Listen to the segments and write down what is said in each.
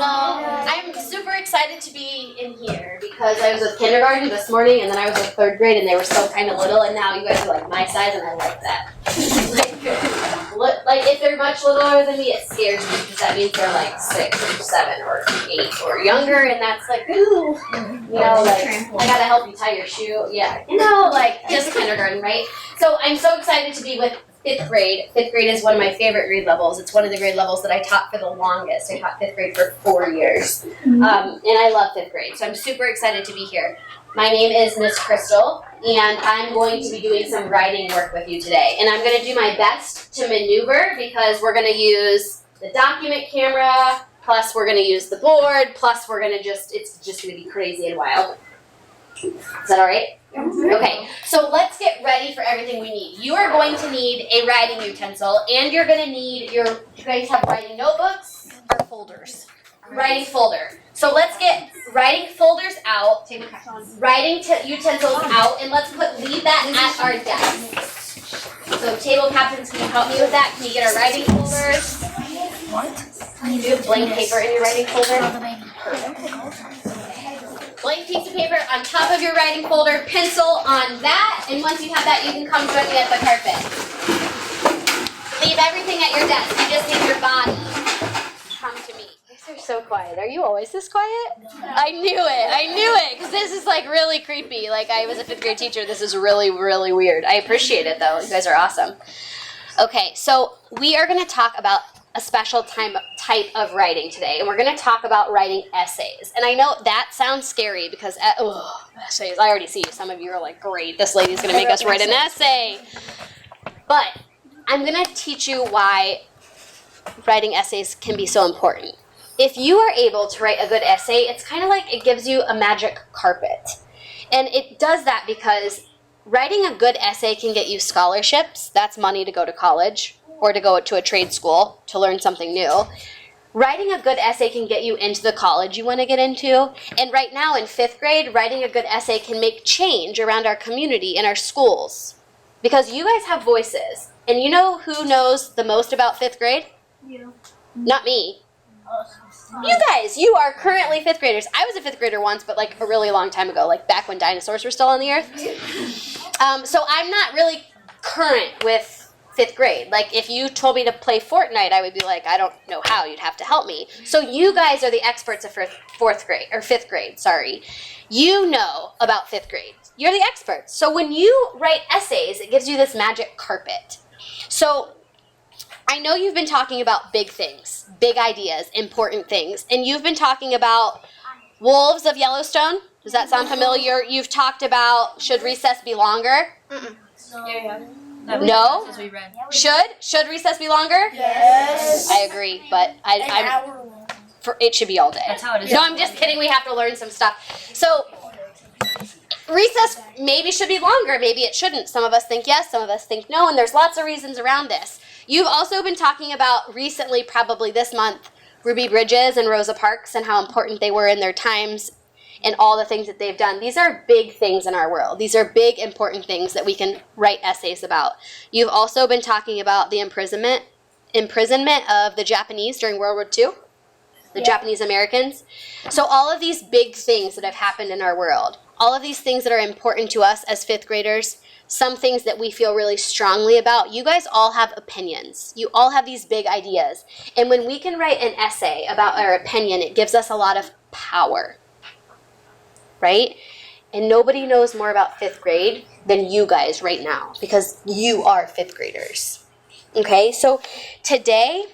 Well, I'm super excited to be in here because I was with kindergarten this morning, and then I was with third grade, and they were still kind of little, and now you guys are like my size, and I like that. Like if they're much littler than me, it scares me because that means they're like 6 or 7 or 8 or younger, and that's like, ooh, like I gotta help you tie your shoe. Yeah, like just kindergarten, right? So I'm so excited to be with 5th grade. 5th grade is one of my favorite grade levels. It's one of the grade levels that I taught for the longest. I taught 5th grade for 4 years. And I love 5th grade, so I'm super excited to be here. My name is Miss Crystal, and I'm going to be doing some writing work with you today. And I'm going to do my best to maneuver because we're going to use the document camera, plus we're going to use the board, plus we're going to it's just going to be crazy and wild. Is that all right? Okay, so let's get ready for everything we need. You are going to need a writing utensil, and you're going to need you guys have writing notebooks or folders? Writing folder. So let's get writing folders out, writing utensils out, and let's leave that at our desk. So table captains, can you help me with that? Can you get our writing folders? What? Do you have blank paper in your writing folder? Blank piece of paper on top of your writing folder, pencil on that, and once you have that, you can come join me at the carpet. Leave everything at your desk. You just need your body. Come to me. You guys are so quiet. Are you always this quiet? I knew it, because this is like really creepy. Like I was a 5th grade teacher. This is really, really weird. I appreciate it though. You guys are awesome. Okay, so we are going to talk about a special type of writing today, and we're going to talk about writing essays. And I know that sounds scary because, essays, I already see you. Some of you are like, great, this lady's going to make us write an essay. But I'm going to teach you why writing essays can be so important. If you are able to write a good essay, it's kind of like it gives you a magic carpet. And it does that because writing a good essay can get you scholarships. That's money to go to college or to go to a trade school to learn something new. Writing a good essay can get you into the college you want to get into. And right now in 5th grade, writing a good essay can make change around our community and our schools. Because you guys have voices. And you know who knows the most about 5th grade? You. Not me. You guys, you are currently 5th graders. I was a 5th grader once, but like a really long time ago, like back when dinosaurs were still on the earth. So I'm not really current with 5th grade. Like if you told me to play Fortnite, I would be like, I don't know how. You'd have to help me. So you guys are the experts of 5th grade. Sorry, you know about 5th grade. You're the experts. So when you write essays, it gives you this magic carpet. So I know you've been talking about big things, big ideas, important things, and you've been talking about Wolves of Yellowstone. Does that sound familiar? You've talked about should recess be longer? No? Should recess be longer? Yes. I agree, but it should be all day. That's how it is. No, I'm just kidding. We have to learn some stuff. So recess maybe should be longer. Maybe it shouldn't. Some of us think yes, some of us think no, and there's lots of reasons around this. You've also been talking about recently, probably this month, Ruby Bridges and Rosa Parks and how important they were in their times and all the things that they've done. These are big things in our world. These are big, important things that we can write essays about. You've also been talking about the imprisonment of the Japanese during World War II, the Japanese Americans. So all of these big things that have happened in our world, all of these things that are important to us as 5th graders, some things that we feel really strongly about, you guys all have opinions. You all have these big ideas. And when we can write an essay about our opinion, it gives us a lot of power. Right? And nobody knows more about 5th grade than you guys right now because you are 5th graders. Okay? So today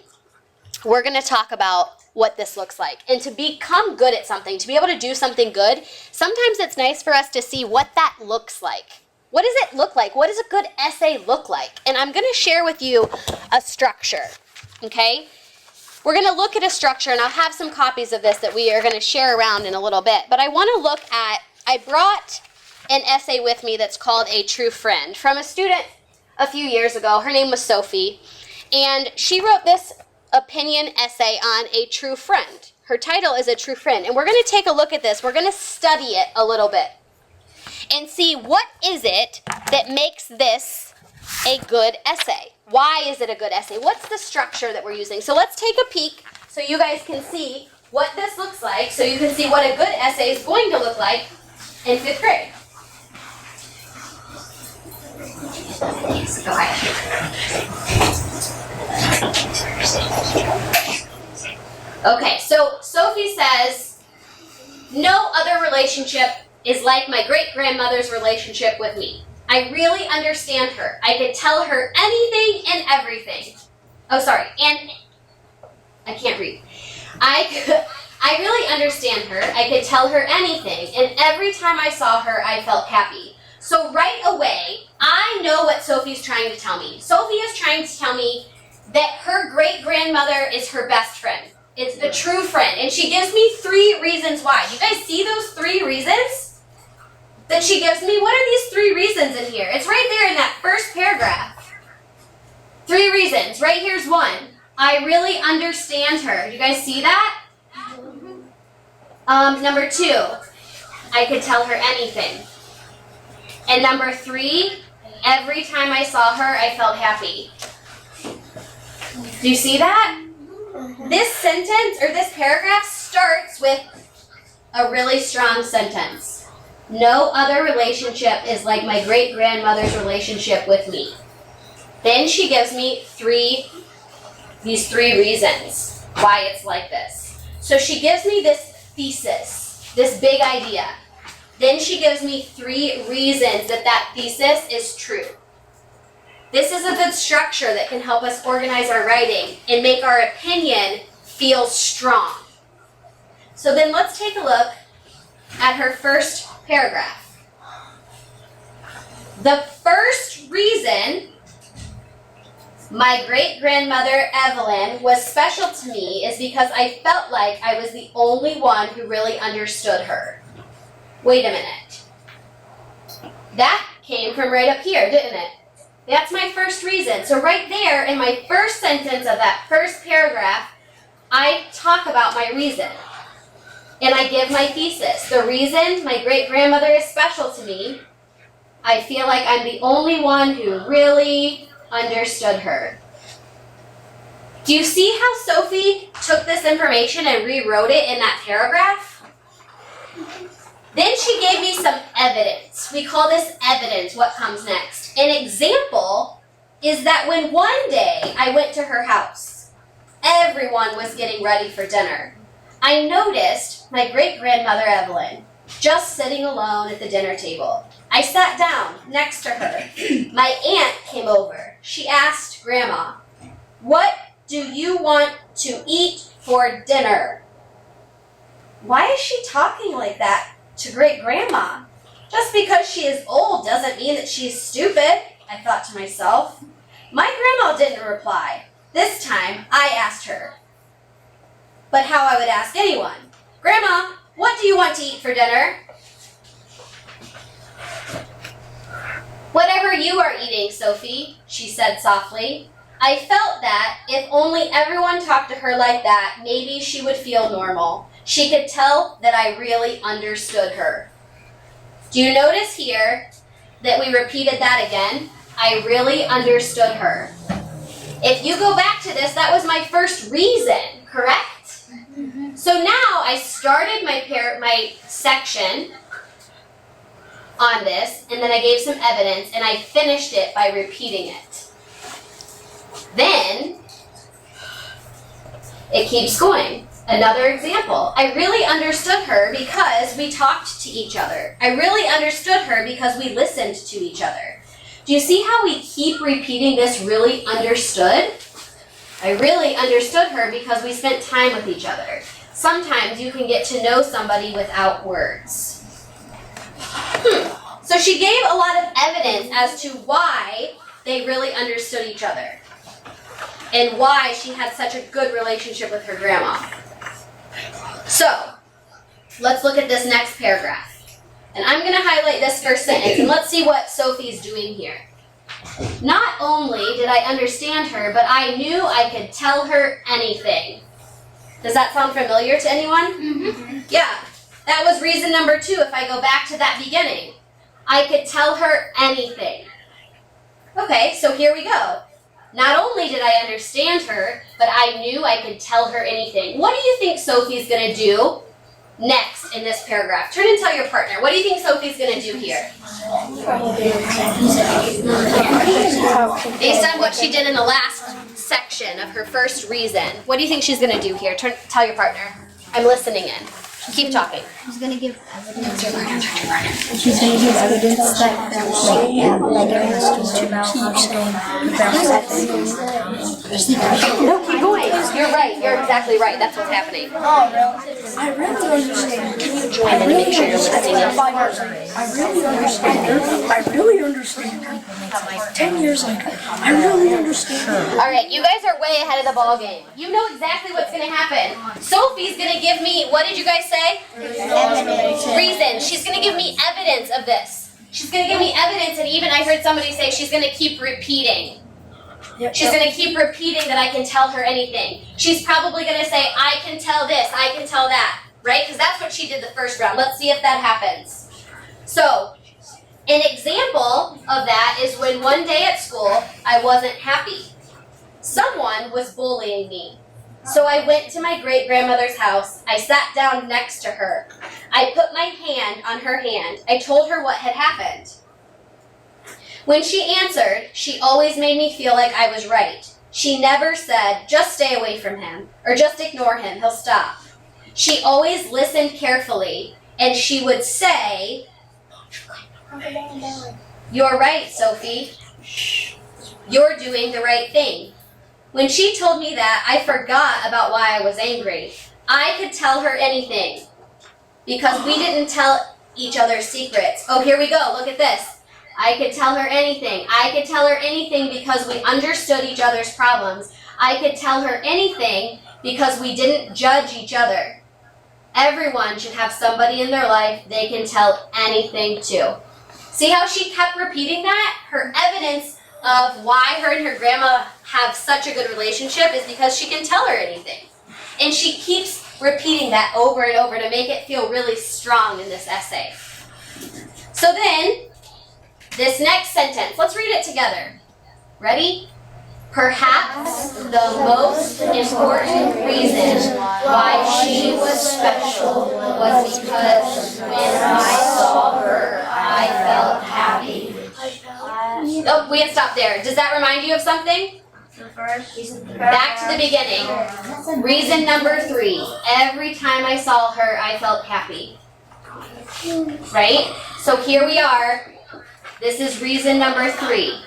we're going to talk about what this looks like. And to become good at something, to be able to do something good, sometimes it's nice for us to see what that looks like. What does it look like? What does a good essay look like? And I'm going to share with you a structure. Okay? We're going to look at a structure, and I'll have some copies of this that we are going to share around in a little bit. But I want to look at, I brought an essay with me that's called A True Friend from a student a few years ago. Her name was Sophie, and she wrote this opinion essay on a true friend. Her title is A True Friend, and we're going to take a look at this. We're going to study it a little bit and see what is it that makes this a good essay. Why is it a good essay? What's the structure that we're using? So let's take a peek so you guys can see what this looks like so you can see what a good essay is going to look like in 5th grade. Go ahead. Okay, so Sophie says, no other relationship is like my great-grandmother's relationship with me. I really understand her. I could tell her anything and everything. Oh, sorry, and I can't read. I really understand her. I could tell her anything, and every time I saw her, I felt happy. So right away, I know what Sophie's trying to tell me. Sophie is trying to tell me that her great-grandmother is her best friend. It's a true friend, and she gives me 3 reasons why. You guys see those 3 reasons that she gives me? What are these 3 reasons in here? It's right there in that first paragraph. 3 reasons. Right here's one. I really understand her. You guys see that? Number 2, I could tell her anything. And number 3, every time I saw her, I felt happy. Do you see that? This sentence, or this paragraph, starts with a really strong sentence. No other relationship is like my great-grandmother's relationship with me. Then she gives me these 3 reasons why it's like this. So she gives me this thesis, this big idea. Then she gives me 3 reasons that thesis is true. This is a good structure that can help us organize our writing and make our opinion feel strong. So then let's take a look at her first paragraph. The first reason my great-grandmother Evelyn was special to me is because I felt like I was the only one who really understood her. Wait a minute. That came from right up here, didn't it? That's my first reason. So right there in my first sentence of that first paragraph, I talk about my reason. And I give my thesis. The reason my great-grandmother is special to me, I feel like I'm the only one who really understood her. Do you see how Sophie took this information and rewrote it in that paragraph? Then she gave me some evidence. We call this evidence, what comes next. An example is that when one day I went to her house, everyone was getting ready for dinner. I noticed my great-grandmother Evelyn just sitting alone at the dinner table. I sat down next to her. My aunt came over. She asked Grandma, "What do you want to eat for dinner?" Why is she talking like that to great-grandma? Just because she is old doesn't mean that she's stupid, I thought to myself. My grandma didn't reply. This time, I asked her. But how I would ask anyone. "Grandma, what do you want to eat for dinner?" "Whatever you are eating, Sophie," she said softly. I felt that if only everyone talked to her like that, maybe she would feel normal. She could tell that I really understood her. Do you notice here that we repeated that again? I really understood her. If you go back to this, that was my first reason, correct? So now I started my section on this, and then I gave some evidence, and I finished it by repeating it. Then it keeps going. Another example. I really understood her because we talked to each other. I really understood her because we listened to each other. Do you see how we keep repeating this really understood? I really understood her because we spent time with each other. Sometimes you can get to know somebody without words. So she gave a lot of evidence as to why they really understood each other and why she had such a good relationship with her grandma. So, let's look at this next paragraph. And I'm going to highlight this first sentence, and let's see what Sophie's doing here. Not only did I understand her, but I knew I could tell her anything. Does that sound familiar to anyone? Mm-hmm. Yeah, that was reason number 2 if I go back to that beginning. I could tell her anything. Okay, so here we go. Not only did I understand her, but I knew I could tell her anything. What do you think Sophie's going to do next in this paragraph? Turn and tell your partner. What do you think Sophie's going to do here? Based on what she did in the last section of her first reason, what do you think she's going to do here? Tell your partner. I'm listening in. Keep talking. She's going to give evidence. She's going to give evidence that like understood about No, keep going. You're right. You're exactly right. That's what's happening. Oh, really? I really understand. Can you join in and make sure you're listening in? I really understand. I really understand. 10 years later, I really understand. All right, you guys are way ahead of the ball game. You know exactly what's going to happen. Sophie's going to give me, what did you guys say? Reason. She's going to give me evidence of this. She's going to give me evidence, and even I heard somebody say she's going to keep repeating. She's going to keep repeating that I can tell her anything. She's probably going to say, I can tell this, I can tell that, right? Because that's what she did the first round. Let's see if that happens. So, an example of that is when one day at school, I wasn't happy. Someone was bullying me. So I went to my great-grandmother's house. I sat down next to her. I put my hand on her hand. I told her what had happened. When she answered, she always made me feel like I was right. She never said, just stay away from him, or just ignore him, he'll stop. She always listened carefully, and she would say, you're right, Sophie. You're doing the right thing. When she told me that, I forgot about why I was angry. I could tell her anything because we didn't tell each other secrets. Oh, here we go. Look at this. I could tell her anything. I could tell her anything because we understood each other's problems. I could tell her anything because we didn't judge each other. Everyone should have somebody in their life they can tell anything to. See how she kept repeating that? Her evidence of why her and her grandma have such a good relationship is because she can tell her anything. And she keeps repeating that over and over to make it feel really strong in this essay. So then, this next sentence, let's read it together. Ready? Perhaps the most important reason why she was special was because when I saw her, I felt happy. Oh, we can stop there. Does that remind you of something? Back to the beginning. Reason number 3. Every time I saw her, I felt happy. Right? So here we are. This is reason number 3.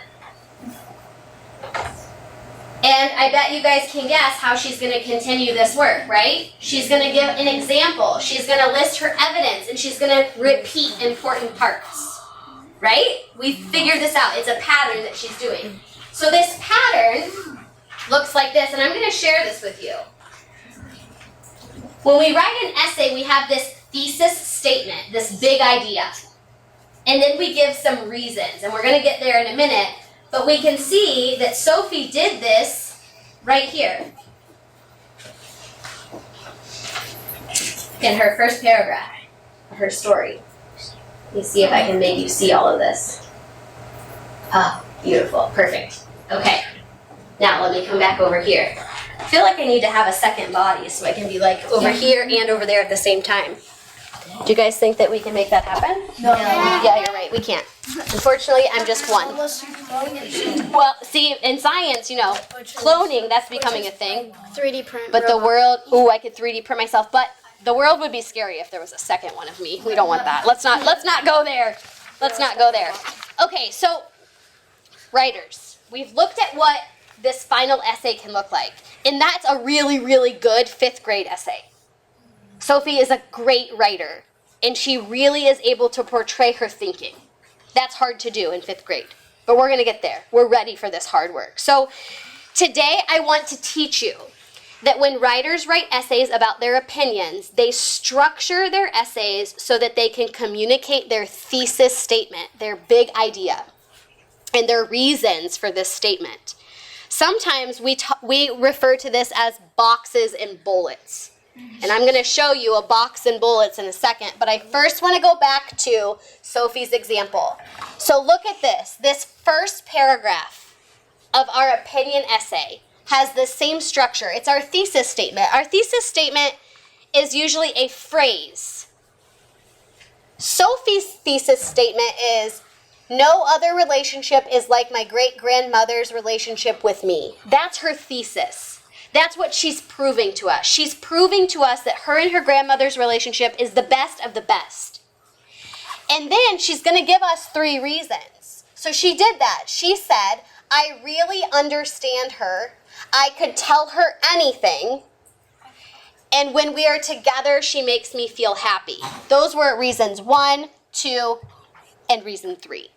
And I bet you guys can guess how she's going to continue this work, right? She's going to give an example. She's going to list her evidence, and she's going to repeat important parts. Right? We figured this out. It's a pattern that she's doing. So this pattern looks like this, and I'm going to share this with you. When we write an essay, we have this thesis statement, this big idea. And then we give some reasons, and we're going to get there in a minute. But we can see that Sophie did this right here in her first paragraph of her story. Let me see if I can make you see all of this. Ah, beautiful. Perfect. Okay. Now let me come back over here. I feel like I need to have a second body so I can be like over here and over there at the same time. Do you guys think that we can make that happen? No. Yeah, you're right. We can't. Unfortunately, I'm just one. Unless you clone it. Well, see, in science, cloning, that's becoming a thing. 3D print. But the world, I could 3D print myself, but the world would be scary if there was a second one of me. We don't want that. Let's not go there. Let's not go there. Okay, so writers, we've looked at what this final essay can look like. And that's a really, really good 5th grade essay. Sophie is a great writer, and she really is able to portray her thinking. That's hard to do in 5th grade, but we're going to get there. We're ready for this hard work. So today I want to teach you that when writers write essays about their opinions, they structure their essays so that they can communicate their thesis statement, their big idea, and their reasons for this statement. Sometimes we refer to this as boxes and bullets. And I'm going to show you a box and bullets in a second, but I first want to go back to Sophie's example. So look at this first paragraph. of our opinion essay has the same structure. It's our thesis statement. Our thesis statement is usually a phrase. Sophie's thesis statement is, no other relationship is like my great-grandmother's relationship with me. That's her thesis. That's what she's proving to us. She's proving to us that her and her grandmother's relationship is the best of the best. And then she's going to give us 3 reasons. So she did that. She said, I really understand her. I could tell her anything. And when we are together, she makes me feel happy. Those were reasons 1, 2, and reason 3.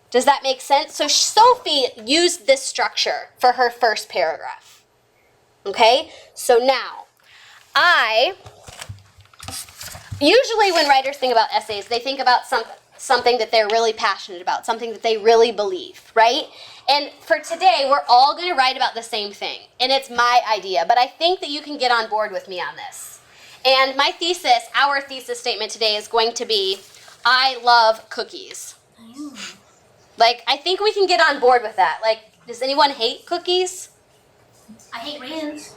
Does that make sense? So Sophie used this structure for her first paragraph. Okay? So now, usually when writers think about essays, they think about something that they're really passionate about, something that they really believe, right? And for today, we're all going to write about the same thing. And it's my idea, but I think that you can get on board with me on this. And my thesis, our thesis statement today is going to be, I love cookies. Like, I think we can get on board with that. Like, does anyone hate cookies? I hate raisins.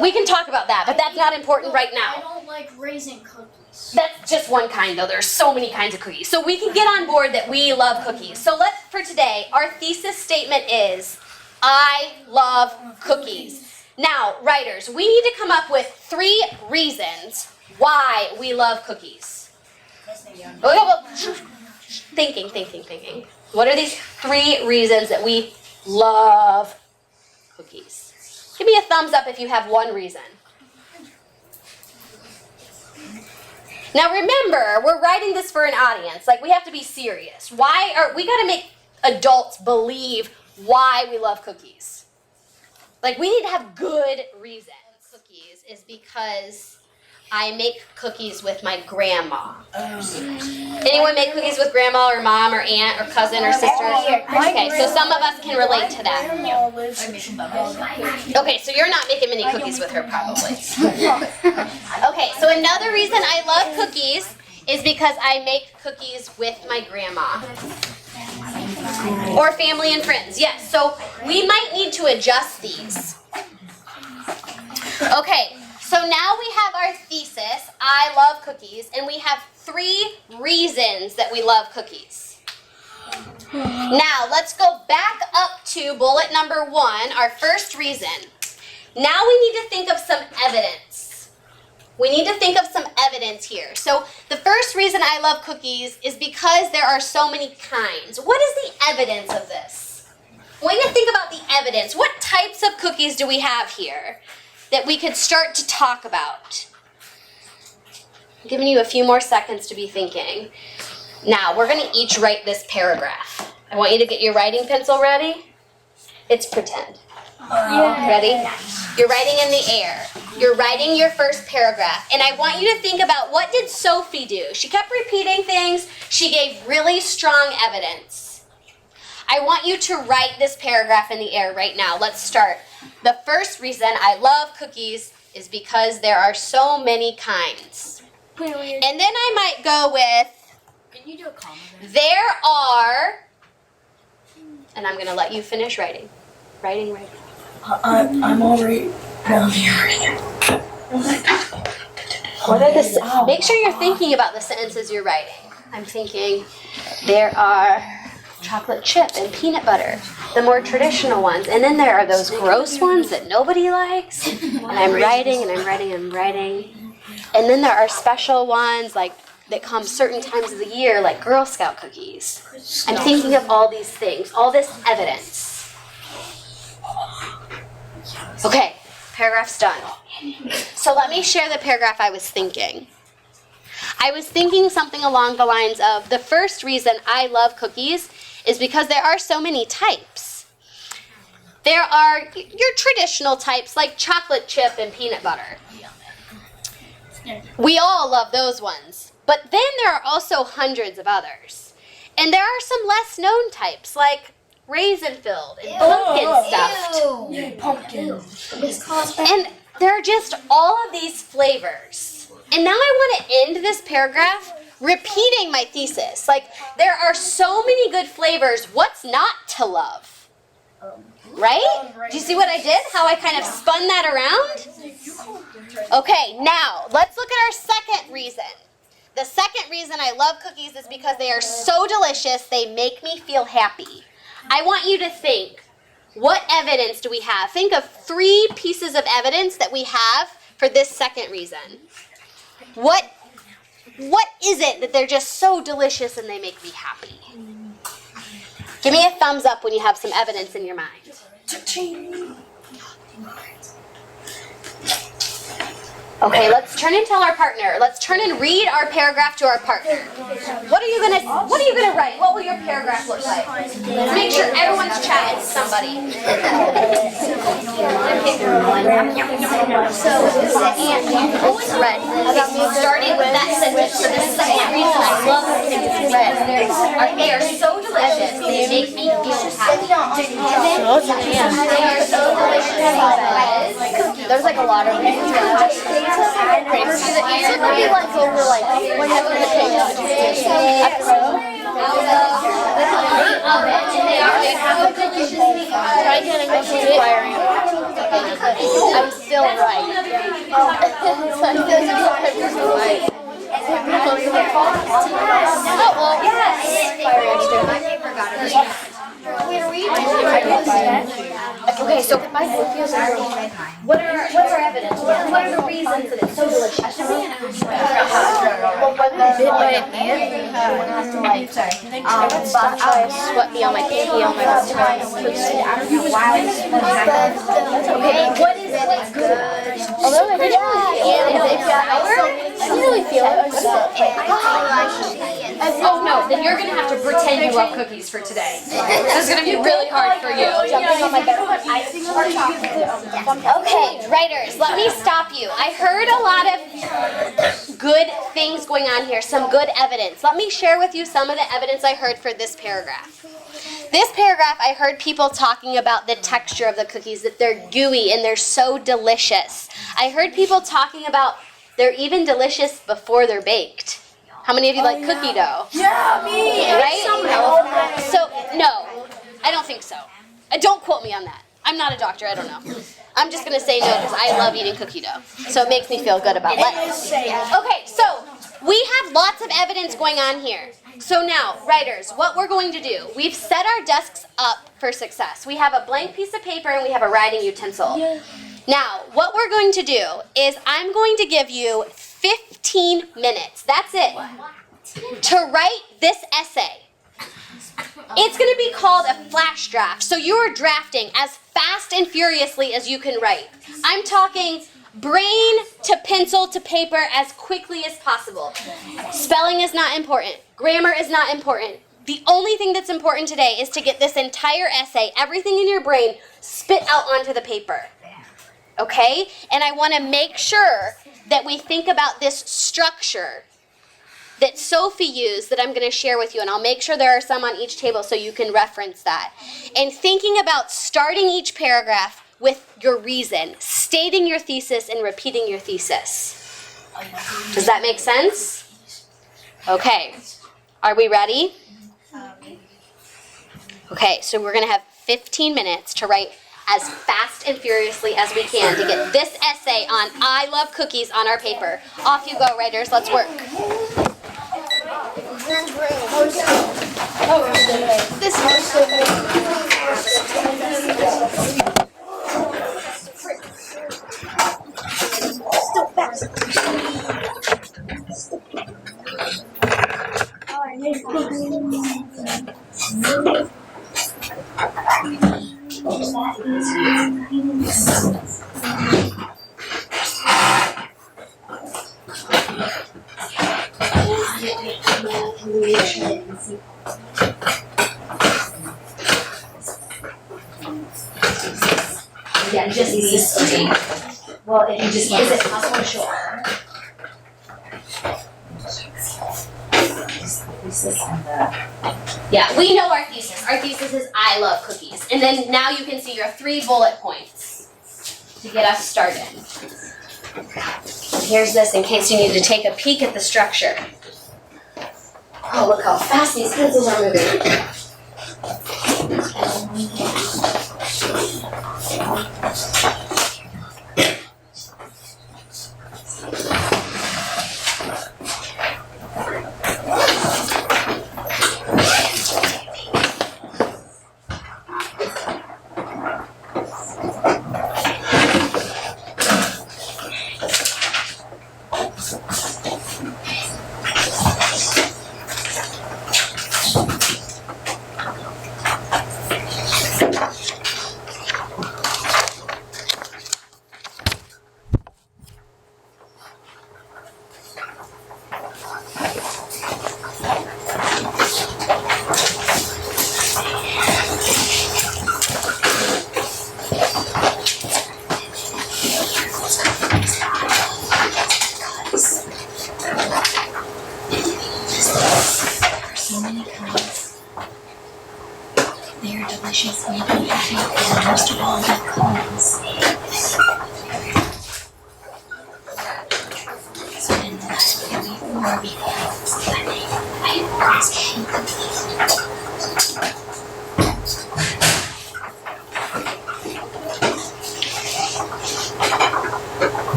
We can talk about that, but that's not important right I now. don't like raisin cookies. That's just one kind, though. There's so many kinds of cookies. So we can get on board that we love cookies. So for today, our thesis statement is, I love cookies. Now, writers, we need to come up with 3 reasons why we love cookies. Thinking. What are these 3 reasons that we love cookies? Give me a thumbs up if you have 1 reason. Now remember, we're writing this for an audience. Like, we have to be serious. We got to make adults believe why we love cookies. Like, we need to have good reasons. Cookies is because I make cookies with my grandma. Anyone make cookies with grandma or mom or aunt or cousin or sister? Okay, so some of us can relate to that. Okay, so you're not making many cookies with her probably. Okay, so another reason I love cookies is because I make cookies with my grandma. Or family and friends, yes. So we might need to adjust these. Okay. So now we have our thesis, I love cookies, and we have 3 reasons that we love cookies. Now, let's go back up to bullet number 1, our first reason. Now we need to think of some evidence. We need to think of some evidence here. So the first reason I love cookies is because there are so many kinds. What is the evidence of this? We need to think about the evidence. What types of cookies do we have here that we could start to talk about? I'm giving you a few more seconds to be thinking. Now, we're going to each write this paragraph. I want you to get your writing pencil ready. It's pretend. Ready? You're writing in the air. You're writing your first paragraph. And I want you to think about, what did Sophie do? She kept repeating things. She gave really strong evidence. I want you to write this paragraph in the air right now. Let's start. The first reason I love cookies is because there are so many kinds. And then I might go with, Can you do a comma there? there are, and I'm going to let you finish writing. Writing. I'm already down here. What are the, make sure you're thinking about the sentences you're writing. I'm thinking, there are chocolate chip and peanut butter, the more traditional ones. And then there are those gross ones that nobody likes. And I'm writing and I'm writing and I'm writing. And then there are special ones like that come certain times of the year, like Girl Scout cookies. I'm thinking of all these things, all this evidence. Okay, paragraph's done. So let me share the paragraph I was thinking. I was thinking something along the lines of, the first reason I love cookies is because there are so many types. There are your traditional types like chocolate chip and peanut butter. We all love those ones. But then there are also hundreds of others. And there are some less known types like raisin-filled and pumpkin-stuffed. Pumpkin. And there are just all of these flavors. And now I want to end this paragraph repeating my thesis. Like, there are so many good flavors. What's not to love? Right? Do you see what I did? How I kind of spun that around? Okay, now let's look at our second reason. The second reason I love cookies is because they are so delicious, they make me feel happy. I want you to think, what evidence do we have? Think of 3 pieces of evidence that we have for this second reason. What is it that they're just so delicious and they make me happy? Give me a thumbs up when you have some evidence in your mind. Okay, let's turn and tell our partner. Let's turn and read our paragraph to our partner. What are you gonna write? What will your paragraph look like? Let's make sure everyone's chatting to somebody. Red. Starting with that sentence for the second reason I love cookies red. They are so delicious, they make me feel happy. They are so delicious because there's like a lot of reasons. It could be like over like whenever the cake Try getting this inspiring. I'm still right. Okay, so what's our evidence? What are the reasons that it's so delicious? Sweat me on my pinky, on my wrist. Okay, what is what's good? Although I didn't really feel it. Oh no, then you're gonna have to pretend you love cookies for today. This is gonna be really hard for you. Okay, writers, let me stop you. I heard a lot of good things going on here, some good evidence. Let me share with you some of the evidence I heard for this paragraph. This paragraph, I heard people talking about the texture of the cookies, that they're gooey and they're so delicious. I heard people talking about they're even delicious before they're baked. How many of you like cookie dough? Yeah, me. Right? So, no, I don't think so. Don't quote me on that. I'm not a doctor, I don't know. I'm just going to say no because I love eating cookie dough. So it makes me feel good about it. Okay, so we have lots of evidence going on here. So now, writers, what we're going to do, we've set our desks up for success. We have a blank piece of paper and we have a writing utensil. Now, what we're going to do is I'm going to give you 15 minutes, that's it, to write this essay. It's going to be called a flash draft. So you're drafting as fast and furiously as you can write. I'm talking brain to pencil to paper as quickly as possible. Spelling is not important. Grammar is not important. The only thing that's important today is to get this entire essay, everything in your brain, spit out onto the paper. Okay? And I want to make sure that we think about this structure that Sophie used that I'm going to share with you, and I'll make sure there are some on each table so you can reference that. And thinking about starting each paragraph with your reason, stating your thesis and repeating your thesis. Does that make sense? Okay. Are we ready? Okay, so we're going to have 15 minutes to write as fast and furiously as we can to get this essay on I Love Cookies on our paper. Off you go, writers. Let's work. Yeah, just these three. Well, if you just is it possible to show Yeah, we know our thesis. Our thesis is I love cookies. And then now you can see your 3 bullet points to get us started. Here's this in case you need to take a peek at the structure. Oh, look how fast these pencils are moving. So many kinds. They are delicious and comforting, and most of all, because so in the last few weeks, more weekends, I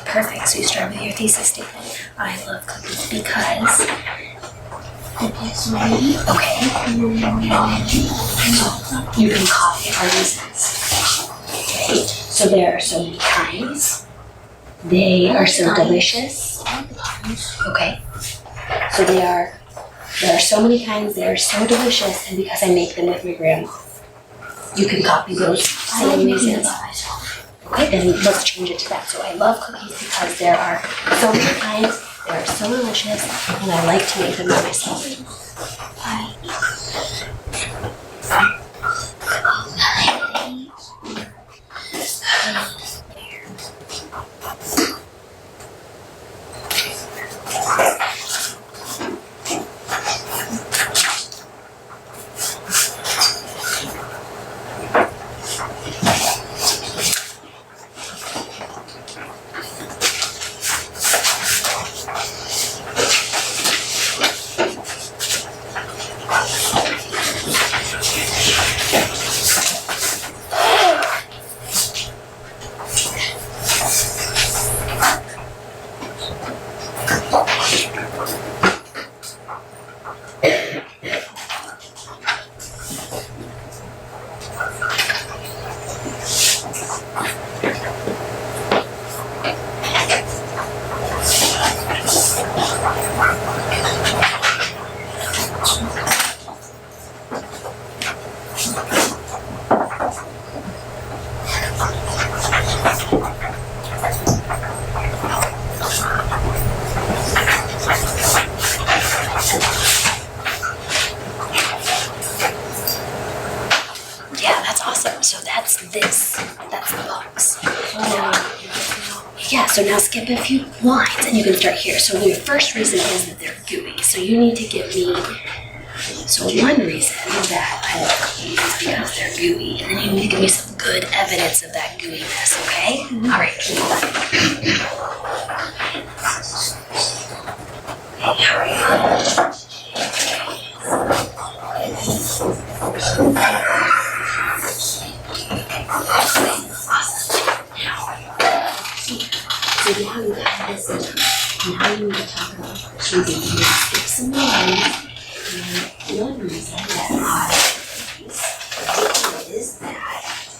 perfect. So you start with your thesis statement. I love cookies because okay. So you can copy our reasons. Okay. So there are so many kinds. They are so delicious. Okay. So there are so many kinds, they are so delicious, and because I make them with my grandma. You can copy those same reasons. Okay, then let's change it to that. So I love cookies because there are so many kinds, they are so delicious, and I like to make them by myself. That's the box. Yeah, so now skip a few lines and you can start here. So your first reason is that they're gooey. So you need to give me, so one reason that I love cookies is because they're gooey. And then you need to give me some good evidence of that gooiness, okay? All right. So now you have this and now you need to talk about choosing to skip some lines. And one reason that I is that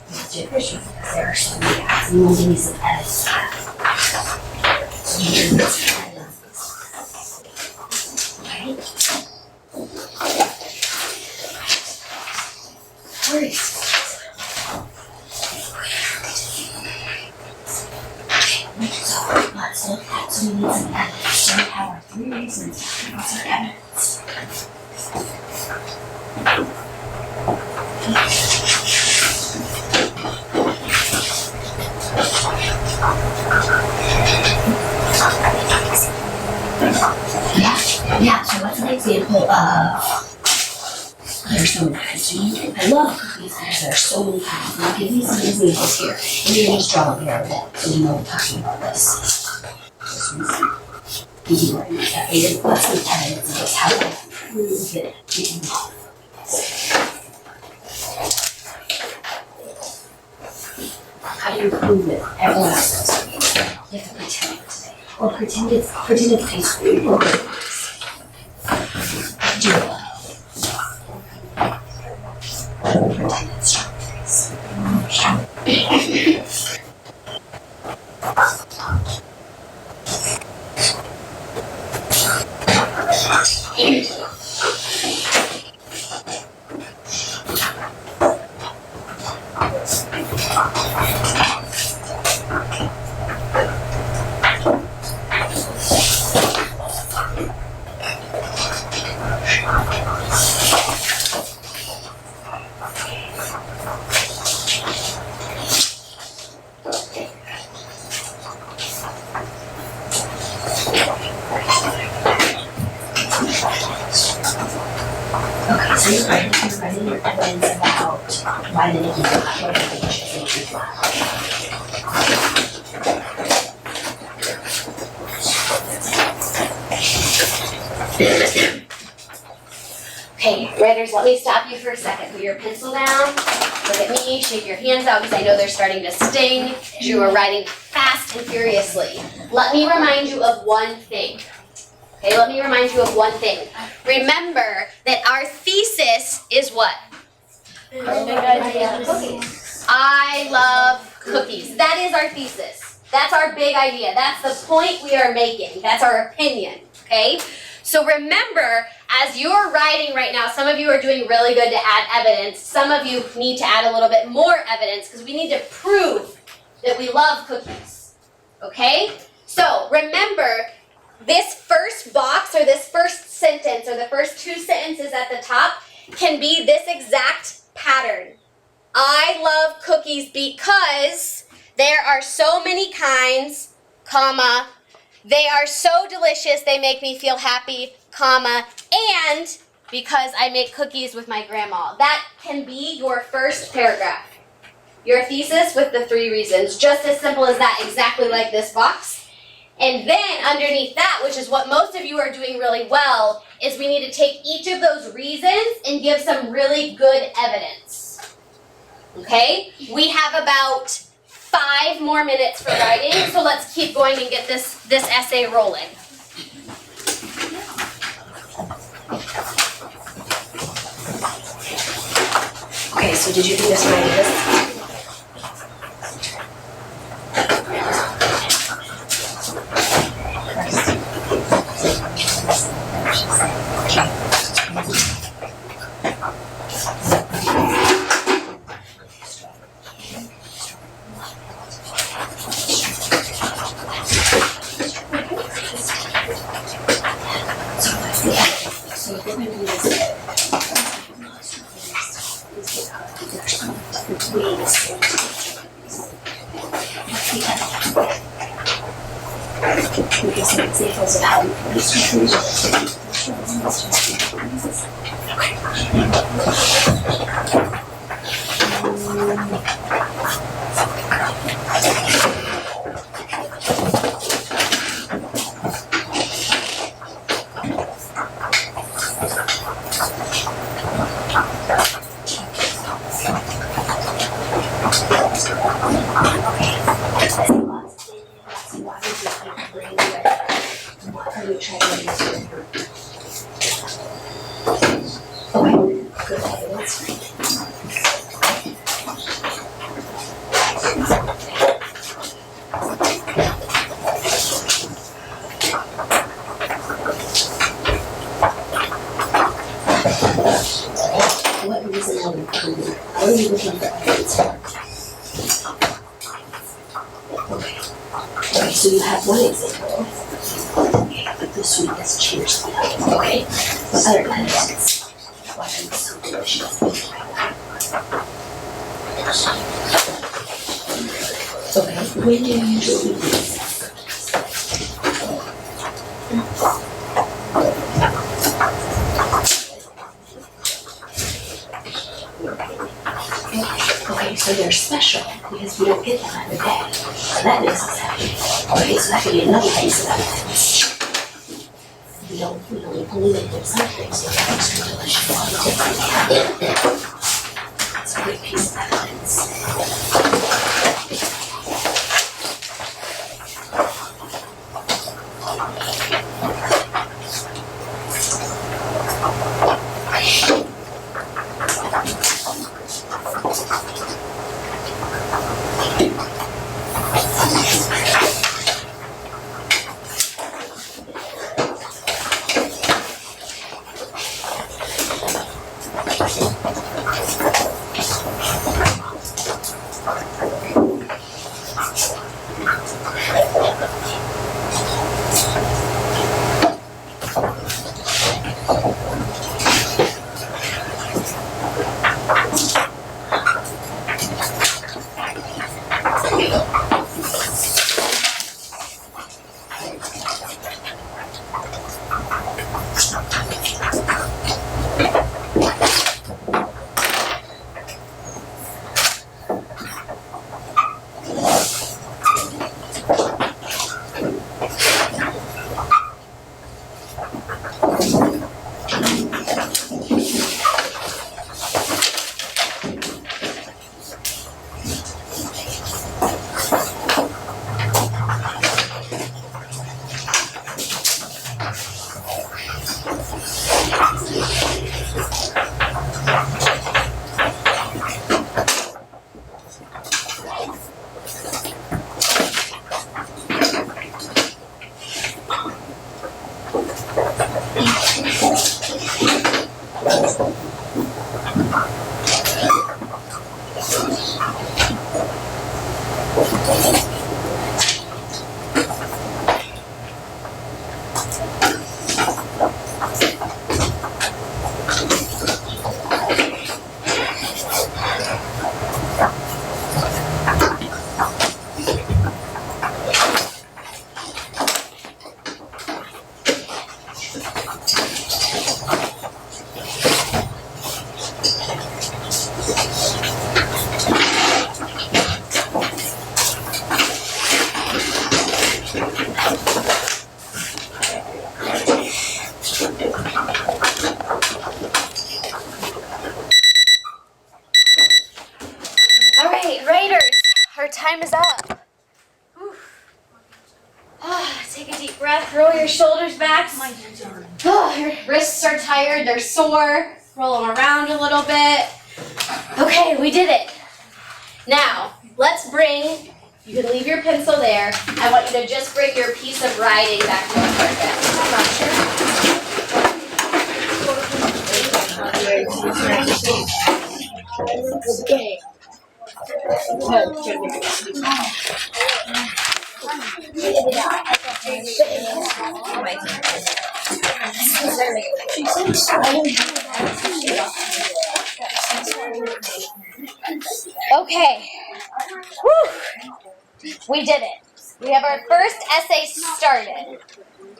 it's efficient because there are so many ads and we'll give you some edits. So you're going to edit on this. Right? Where is it? So we need some evidence. So we have our 3 reasons. What's our evidence? Yeah, so what's an example of there's so many kinds. I love cookies because there are so many kinds. And I'll give you some examples here. And you're going to draw them here a bit so you know we're talking about this. You write that later. What's the evidence of this? How do I prove that you love cookies? How do you prove that everyone else loves cookies? You have to pretend it today. Or pretend it tastes good. Or do you love? Pretend it's strawberries. So you're writing your evidence about why the Nikki got what the dishes make you flat. Okay, writers, let me stop you for a second. Put your pencil down, look at me, shake your hands out because I know they're starting to sting as you are writing fast and furiously. Let me remind you of one thing. Okay, let me remind you of one thing. Remember that our thesis is what? I love cookies. That is our thesis. That's our big idea. That's the point we are making. That's our opinion, okay? So remember, as you're writing right now, some of you are doing really good to add evidence. Some of you need to add a little bit more evidence because we need to prove that we love cookies, okay? So remember, this first box or this first sentence or the first 2 sentences at the top can be this exact pattern. I love cookies because there are so many kinds, comma, they are so delicious they make me feel happy, comma, and because I make cookies with my grandma. That can be your first paragraph. Your thesis with the 3 reasons, just as simple as that, exactly like this box. And then underneath that, which is what most of you are doing really well, is we need to take each of those reasons and give some really good evidence. Okay? We have about 5 more minutes for writing, so let's keep going and get this essay rolling. Okay, so did you do this when I did this? Examples of how we What are you trying to do? Okay, good. That's fine. What reason are you coming? How are you looking for evidence for? Okay, so you have one example. Okay, but this one has changed. Okay, what other evidence? Why are you so delicious? Okay, when do you usually do this? Okay, so they're special because we don't get them every day. So that makes us happy. Okay, so that could be another piece of evidence. We only believe in some things, so they're extra delicious. That's a good piece of evidence. Time is up. Take a deep breath, roll your shoulders back. Your wrists are tired, they're sore. Roll them around a little bit. Okay, we did it. Now, let's bring, you can leave your pencil there. I want you to just bring your piece of writing back to the Okay. Okay. Whew. We did it. We have our first essay started.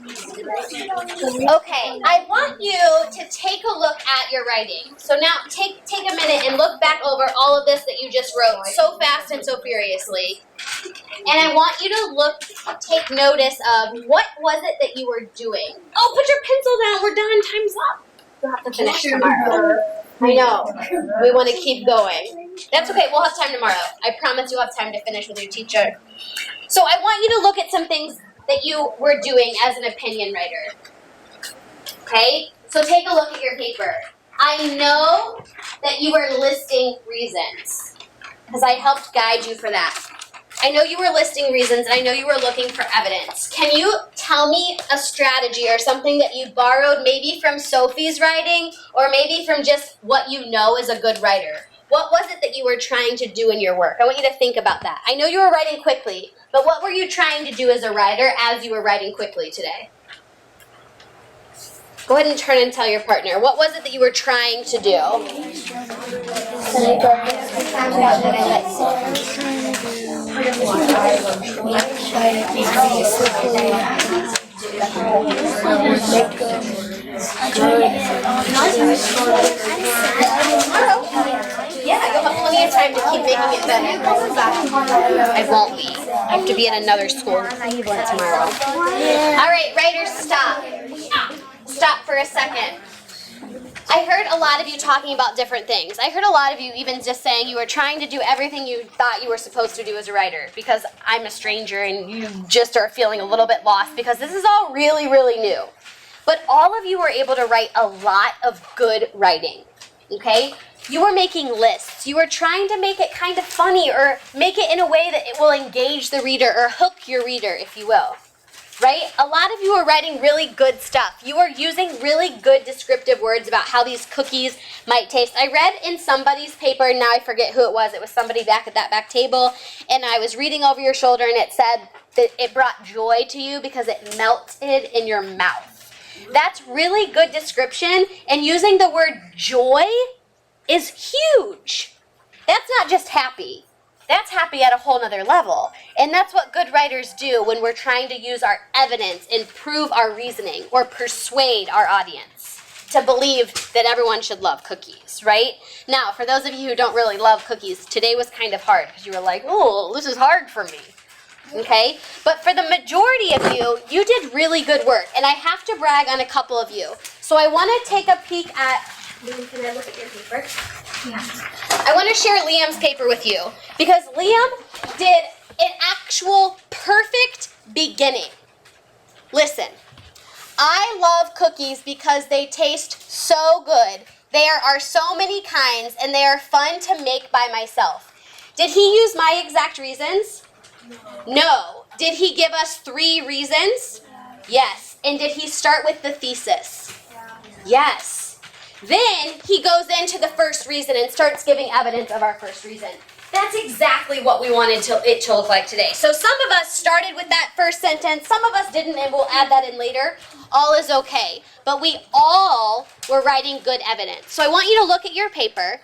Okay, I want you to take a look at your writing. So now take a minute and look back over all of this that you just wrote so fast and so furiously. And I want you to take notice of what was it that you were doing. Oh, put your pencil down. We're done. Time's up. You'll have to finish tomorrow. I know. We want to keep going. That's okay. We'll have time tomorrow. I promise you'll have time to finish with your teacher. So I want you to look at some things that you were doing as an opinion writer. Okay? So take a look at your paper. I know that you are listing reasons because I helped guide you for that. I know you were listing reasons, and I know you were looking for evidence. Can you tell me a strategy or something that you borrowed maybe from Sophie's writing or maybe from just what you know is a good writer? What was it that you were trying to do in your work? I want you to think about that. I know you were writing quickly, but what were you trying to do as a writer as you were writing quickly today? Go ahead and turn and tell your partner. What was it that you were trying to do? Yeah, you'll have plenty of time to keep making it better. I won't be. I have to be at another school tomorrow. All right, writers, stop. Stop for a second. I heard a lot of you talking about different things. I heard a lot of you even just saying you were trying to do everything you thought you were supposed to do as a writer because I'm a stranger and you just are feeling a little bit lost because this is all really, really new. But all of you were able to write a lot of good writing, okay? You were making lists. You were trying to make it kind of funny or make it in a way that it will engage the reader or hook your reader, if you will. Right? A lot of you are writing really good stuff. You are using really good descriptive words about how these cookies might taste. I read in somebody's paper, and now I forget who it was. It was somebody back at that back table, and I was reading over your shoulder, and it said that it brought joy to you because it melted in your mouth. That's really good description, and using the word joy is huge. That's not just happy. That's happy at a whole nother level. And that's what good writers do when we're trying to use our evidence and prove our reasoning or persuade our audience to believe that everyone should love cookies, right? Now, for those of you who don't really love cookies, today was kind of hard because you were like, oh, this is hard for me. Okay? But for the majority of you, you did really good work. And I have to brag on a couple of you. So I want to take a peek at... Liam, can I look at your paper? Yeah. I want to share Liam's paper with you because Liam did an actual perfect beginning. Listen, I love cookies because they taste so good. There are so many kinds and they are fun to make by myself. Did he use my exact reasons? No. Did he give us 3 reasons? Yes. And did he start with the thesis? Yes. Then he goes into the first reason and starts giving evidence of our first reason. That's exactly what we wanted it to look like today. So some of us started with that first sentence, some of us didn't, and we'll add that in later. All is okay. But we all were writing good evidence. So I want you to look at your paper.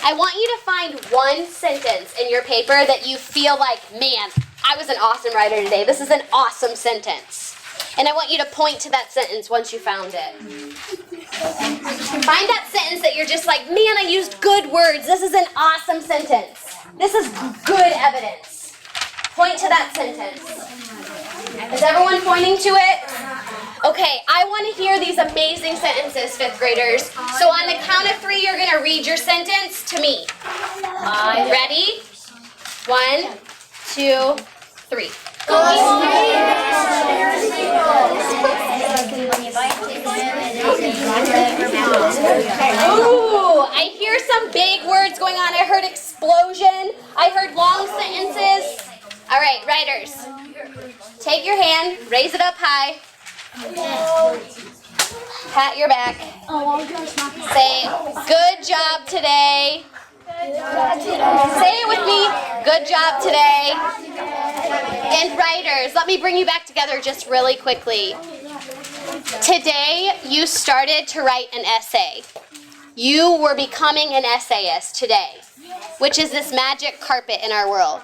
I want you to find one sentence in your paper that you feel like, man, I was an awesome writer today. This is an awesome sentence. And I want you to point to that sentence once you found it. Find that sentence that you're just like, man, I used good words. This is an awesome sentence. This is good evidence. Point to that sentence. Is everyone pointing to it? Okay, I want to hear these amazing sentences, 5th graders. So on the count of 3, you're going to read your sentence to me. Ready? 1, 2, 3. Ooh, I hear some big words going on. I heard explosion. I heard long sentences. All right, writers. Take your hand, raise it up high. Pat your back. Say, good job today. Say it with me. Good job today. And writers, let me bring you back together just really quickly. Today, you started to write an essay. You were becoming an essayist today, which is this magic carpet in our world.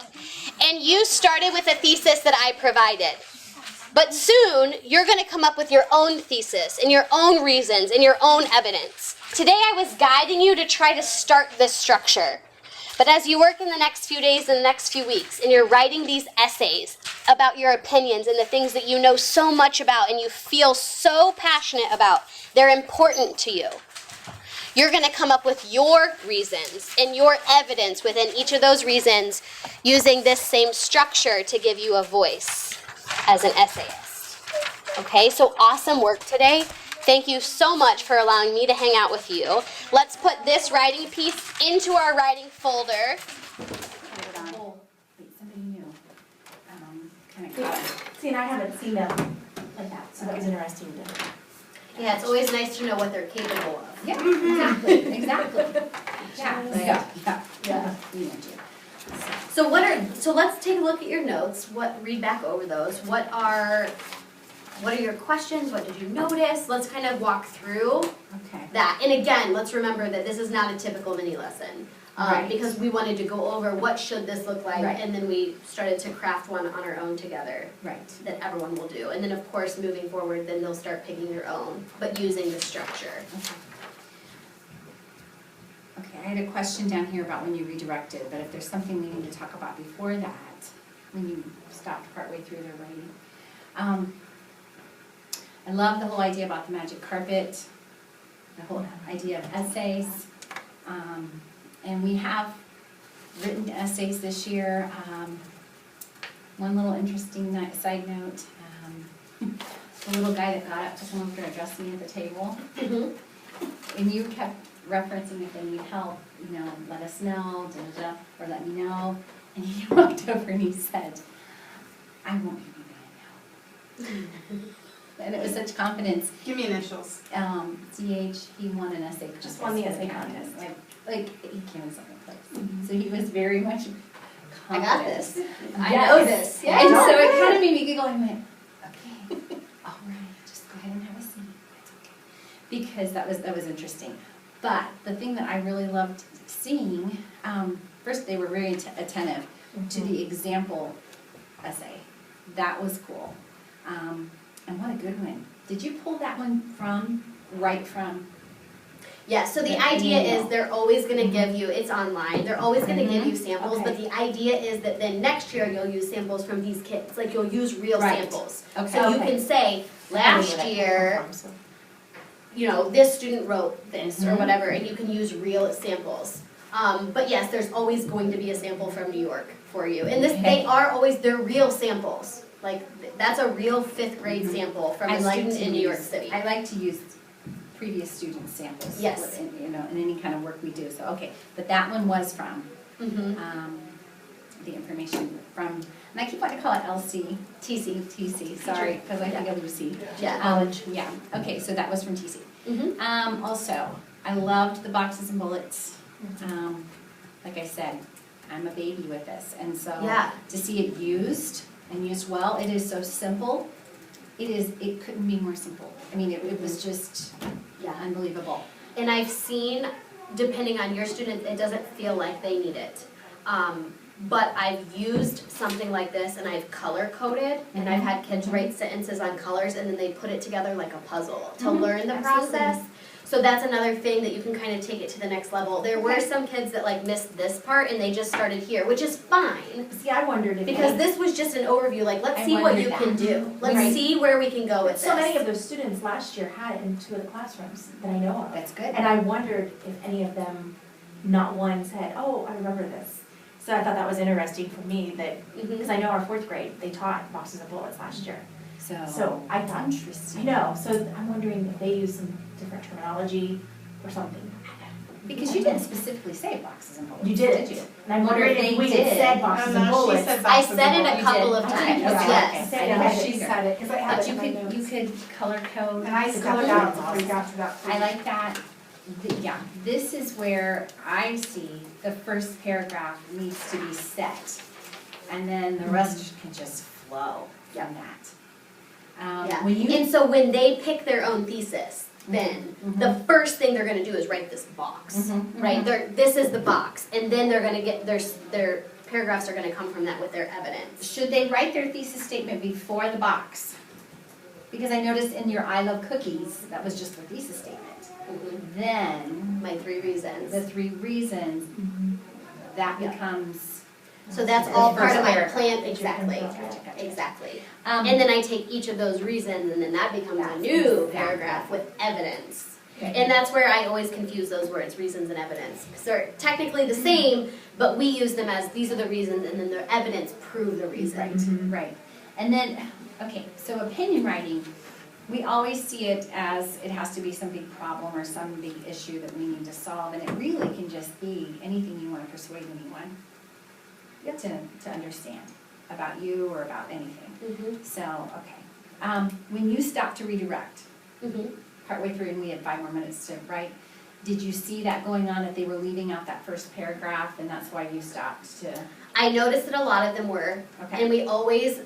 And you started with a thesis that I provided. But soon, you're going to come up with your own thesis and your own reasons and your own evidence. Today, I was guiding you to try to start this structure. But as you work in the next few days and the next few weeks, and you're writing these essays about your opinions and the things that you know so much about and you feel so passionate about, they're important to you. You're going to come up with your reasons and your evidence within each of those reasons using this same structure to give you a voice as an essayist. Okay, so awesome work today. Thank you so much for allowing me to hang out with you. Let's put this writing piece into our writing folder. Oh, wait, somebody new. Kind of caught it. See, and I haven't seen them like that, so that was interesting to. Yeah, it's always nice to know what they're capable of. Yeah, exactly, exactly. Yeah. We know too. So let's take a look at your notes. Read back over those. What are your questions? What did you notice? Let's kind of walk through Okay. that. And again, let's remember that this is not a typical mini lesson. Right. Because we wanted to go over what should this look like, Right. and then we started to craft one on our own together Right. that everyone will do. And then of course, moving forward, then they'll start picking their own, but using the structure. Okay, I had a question down here about when you redirected, but if there's something we need to talk about before that, when you stopped partway through their writing. I love the whole idea about the magic carpet, the whole idea of essays. And we have written essays this year. One little interesting side note, the little guy that got up to come over to address me at the table. And you kept referencing if they need help, let us know, or let me know. And he walked over and he said, I won't give you any help. And it was such confidence. Give me initials. CH, he won an essay contest. Just won the essay contest. Like he came in second place. So he was very much confident. I got this. I Yes. know this. Yeah. And so it kind of made me giggle. I went, okay, all right, just go ahead and have a seat. It's okay. Because that was interesting. But the thing that I really loved seeing, first they were very attentive to the example essay. That was cool. And what a good one. Did you pull that one right from? Yeah, so the The idea manual. is they're always going to give you, it's online, they're always going to give you samples, but Okay. the idea is that then next year you'll use samples from these kids. Like you'll use real Right. samples. Okay. So you Okay. can say, last year, this student wrote this or whatever, and you can use real samples. But yes, there's always going to be a sample from New York for you. And they're real samples. Like, that's a real 5th grade sample from a student in New York City. I like to use previous student samples. Yes. In any kind of work we do, so, okay. But that one was from, Mhm. the information from, and I keep wanting to call it LC. TC, sorry, because I think of Lucy. Yeah. Yeah, okay, so that was from TC. Mhm. Also, I loved the boxes and bullets. Like I said, I'm a baby with this, and so Yeah. to see it used and used well, it is so simple. It couldn't be more simple. I mean, it was just Yeah. unbelievable. And I've seen, depending on your student, it doesn't feel like they need it. But I've used something like this and I've color coded and I've had kids write sentences on colors and then they put it together like a puzzle to learn the process. So that's another thing that you can kind of take it to the next level. There were some kids that like missed this part and they just started here, which is fine. See, I wondered if Because this was just an overview, like let's I see what wondered you that. can do. Let's Right. see where we can go with this. so many of those students last year had it in 2 of the classrooms that I know of. That's good. And I wondered if any of them, not one, said, oh, I remember this. So I thought that was interesting for me that, because I know our 4th grade, they taught boxes and bullets last year. So I thought, I Interesting. know, so I'm wondering if they use some different terminology or something. Because you didn't specifically say boxes and bullets. You did you? And I'm wondering if we had said boxes and bullets. I said it a couple of Okay, times, okay, yes. okay. I didn't she either. said it, because I had But it in my notes. you could color code. And I the colored different out before we ones. got to that. I like that. Yeah, this is where I see the first paragraph needs to be set. And then the rest can just flow from that. Yeah, When you, and so when they pick their own thesis, then the first thing they're gonna do is write this box, right? This is the box, and then they're gonna get, their paragraphs are gonna come from that with their evidence. should they write their thesis statement before the box? Because I noticed in your I love cookies, that was just the thesis statement. Then, My 3 reasons. the 3 reasons, that Yeah. becomes. So that's all part of my First plan, paragraph. exactly, Gotcha. exactly. Um, And then I take each of those reasons and then that becomes a new paragraph with evidence. Okay. And that's where I always confuse those words, reasons and evidence. Because they're technically the same, but we use them as these are the reasons and then the evidence prove the reasons. Right. And then, okay, so opinion writing, we always see it as it has to be some big problem or some big issue that we need to solve, and it really can just be anything you want to persuade anyone to understand about you or about anything. Mhm. So, okay. When you stopped to redirect, Mhm. partway through and we had 5 more minutes to write, did you see that going on, that they were leaving out that first paragraph, and that's why you stopped to, I noticed that a lot of them were, okay? and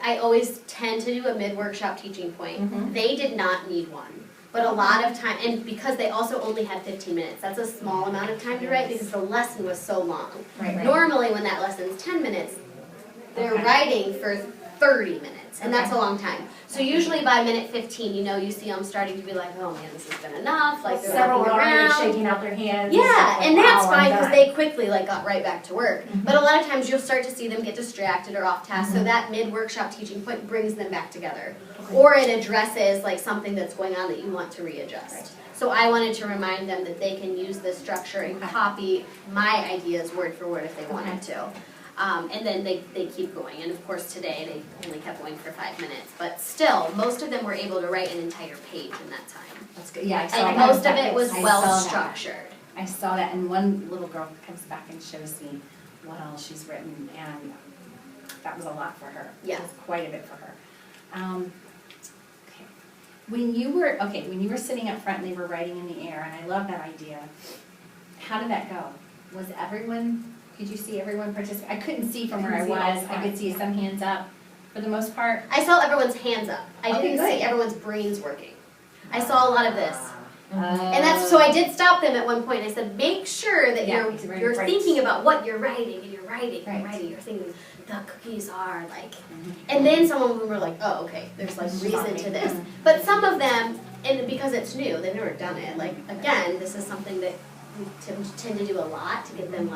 I always tend to do a mid-workshop teaching point. Mhm. They did not need one, but a lot of time, and because they also only had 15 minutes, that's a small amount of time to write because the lesson was so long. Right. Normally, when that lesson's 10 minutes, they're Okay. writing for 30 minutes, and that's a Okay. long time. So usually by minute 15, you see them starting to be like, oh man, this has been enough, like they're Several looking are already around. shaking out their hands. Yeah, like, and that's wow, fine I'm because done. they quickly got right back to work. But a lot of times you'll start to see them get distracted or off task, so that mid-workshop teaching point brings them back together. Or it addresses something that's going on that you want to readjust. So I wanted to remind them that they can use this structure and Okay. copy my ideas word for word if they wanted to. And then they keep going. And of course today they only kept going for 5 minutes. But still, most of them were able to write an entire page in that time. That's good, yeah, I saw And that. most of it was I well saw that. structured. I saw that, and one little girl comes back and shows me what all she's written, and that was a lot for her. Yeah. It was quite a bit for her. Okay. When you were sitting up front and they were writing in the air, and I love that idea, how did that go? Could you see everyone participate? I couldn't see from where I Couldn't see all was, the I time. could see some hands up for the most part. I saw everyone's hands up. I Okay, didn't good. see everyone's brains working. I saw a lot of this. And And that's so I did stop them at one point. I said, make sure that Yeah, you're right. thinking about what you're writing and you're writing and Right. writing. You're thinking the cookies are like, and then some of them were like, oh okay, there's reason to this. But some of them, and because it's new, they've never done it. Again, this is something that we tend to do a lot to get them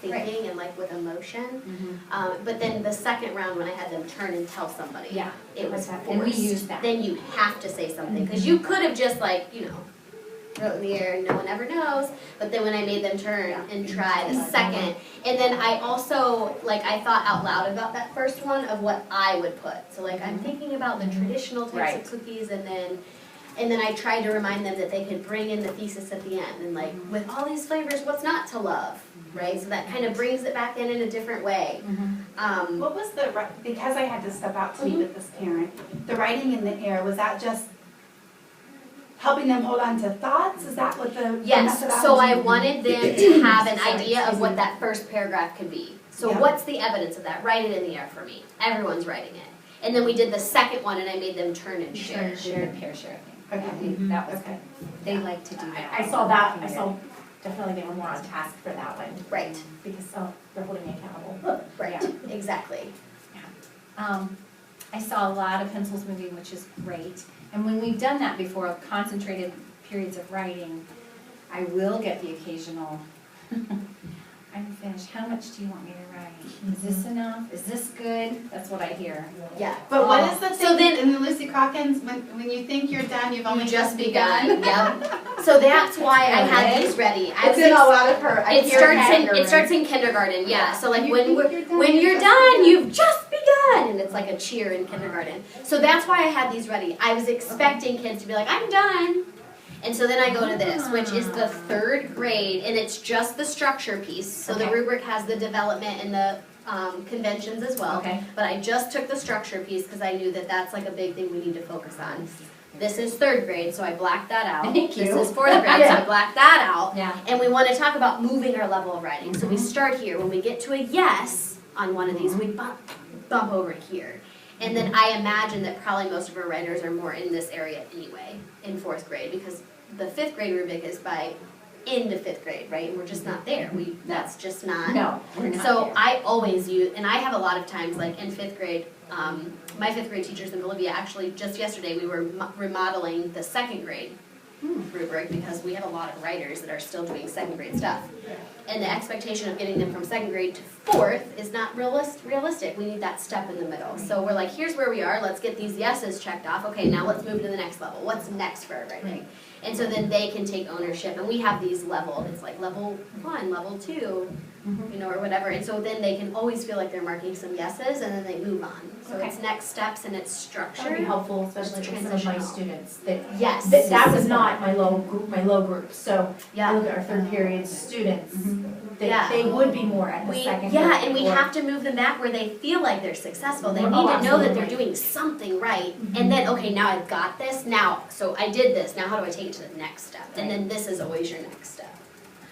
thinking and with emotion. But then the second round when I had them turn and tell somebody, Yeah. it was forced. And we used that. Then you have to say something because you could have just wrote in the air and no one ever knows. But then when I made them turn and try the second, and then I also I thought out loud about that first one of what I would put. So I'm thinking about the traditional types Right. of cookies, and then I tried to remind them that they could bring in the thesis at the end and with all these flavors, what's not to love, right? So that kind of brings it back in a different way. What was because I had to step out to meet with this parent, the writing in the air, was that just helping them hold on to thoughts? Is that what the Yes, so methodology? I wanted them to have an idea of what that first paragraph could be. So Yeah. what's the evidence of that? Write it in the air for me. Everyone's writing it. And then we did the second one and I made them turn and share. Share the pair share thing. Okay. That was Okay. good. They like to do that. I saw that, I saw definitely they were more on task for that one. Right, Because, they're holding me accountable. right, Yeah. exactly. I saw a lot of pencils moving, which is great. And when we've done that before, concentrated periods of writing, I will get the occasional, I'm finished, how much do you want me to write? Is this enough? Is this good? That's what I hear. Yeah. But what is the thing So then- in the Lucy Calkins, when you think you're done, you've only You just begun, yep. So that's why I had these ready. I It's was in a lot of her, I It hear starts in kindergarten, yeah. So You when think when you're you're done, done, you've just begun, and it's like a cheer in kindergarten. So that's why I had these ready. I was expecting kids to be like, I'm done. And so then I go to this, which is the 3rd grade, and it's just the structure piece. So the Okay. rubric has the development and the conventions as well. Okay. But I just took the structure piece because I knew that that's a big thing we need to focus on. This is 3rd grade, so I blacked that out. Thank you. This is 4th grade, so I blacked that out. Yeah. And we want to talk about moving our level of writing. So we start here. When we get to a yes on one of these, we bump over here. And then I imagine that probably most of our writers are more in this area anyway, in 4th grade, because the 5th grade rubric is by end of 5th grade, right? And we're just not there. That's just not. No, we're not So there. I always use, and I have a lot of times, in 5th grade, my 5th grade teachers in Bolivia, actually just yesterday, we were remodeling the 2nd grade. rubric because we have a lot of writers that are still doing second grade stuff. And the expectation of getting them from second grade to fourth is not realistic. We need that step in the middle. So we're like, here's where we are. Let's get these yeses checked off. Okay, now let's move to the next level. What's next for our writing? And so then they can take ownership. And we have these leveled. It's like level 1, level 2, you know, or whatever. And so then they can always feel like they're marking some yeses and then they move on. So it's next steps and it's structure. That would be helpful, especially for some of my Transitional. students, that, Yes. that was not my low group, so I look at our third period students, Yeah. they would be more at the second grade. Yeah, and we or- have to move them back where they feel like they're successful. They Oh, need to know that they're absolutely. doing something right. And then, okay, now I've got this. Now, so I did this. Now how do I take it to the next step? And then this is always your next step.